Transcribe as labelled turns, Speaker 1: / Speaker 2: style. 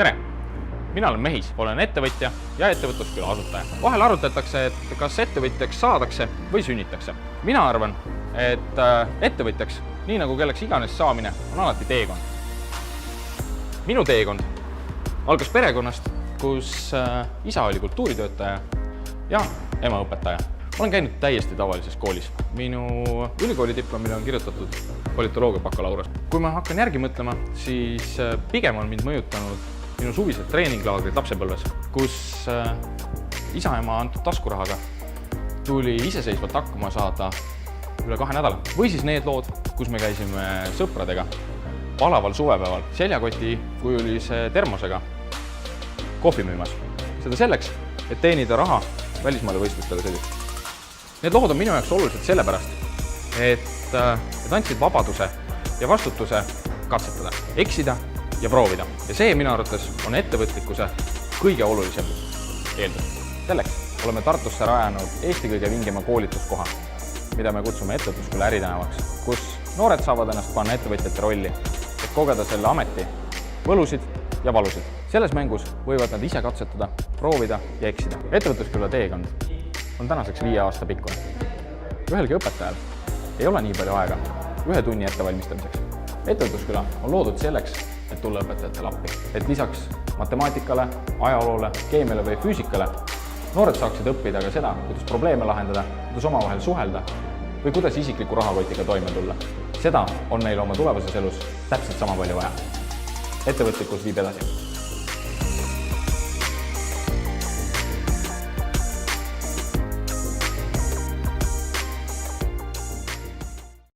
Speaker 1: Tere! Mina olen Mehis, olen ettevõtja ja ettevõtlusküla asutaja. Vahel arutatakse, et kas ettevõtjaks saadakse või sünnitakse. Mina arvan, et ettevõtjaks, nii nagu kelleks iganes saamine, on alati teekond. Minu teekond algas perekonnast, kus isa oli kultuuritöötaja ja ema õpetaja. Olen käinud täiesti tavalises koolis. Minu ülikoolidiplomile on kirjutatud politoloogia bakalaureus. Kui ma hakkan järgi mõtlema, siis pigem on mind mõjutanud minu suvised treeninglaagrid lapsepõlves, kus isa ema antud taskurahaga tuli iseseisvalt hakkama saada üle 2 nädala. Või siis need lood, kus me käisime sõpradega palaval suvepäeval seljakoti kujulise termosega kohvi müümas. Seda selleks, et teenida raha välismaale võistlustele sõidus. Need lood on minu jaoks olulised sellepärast, et andsid vabaduse ja vastutuse katsetada, eksida ja proovida. Ja see minu arvates on ettevõtlikkuse kõige olulisem eeldus. Selleks oleme Tartusse rajanud Eesti kõige vingema koolituskoha, mida me kutsume ettevõtlusküla äritänavaks, kus noored saavad ennast panna ettevõtjate rolli, et kogeda selle ameti võlusid ja valusid. Selles mängus võivad nad ise katsetada, proovida ja eksida. Ettevõtlusküla teekond on tänaseks 5 aasta pikkune. Ühelgi õpetajal ei ole nii palju aega 1 tunni ettevalmistamiseks. Ettevõtlusküla on loodud selleks, et tulla õpetajatele appi. Et lisaks matemaatikale, ajaloole, keemiale või füüsikale noored saaksid õppida ka seda, kuidas probleeme lahendada, kuidas omavahel suhelda või kuidas isikliku rahakotiga toime tulla. Seda on meil oma tulevases elus täpselt sama palju vaja. Ettevõtlikkus viib edasi.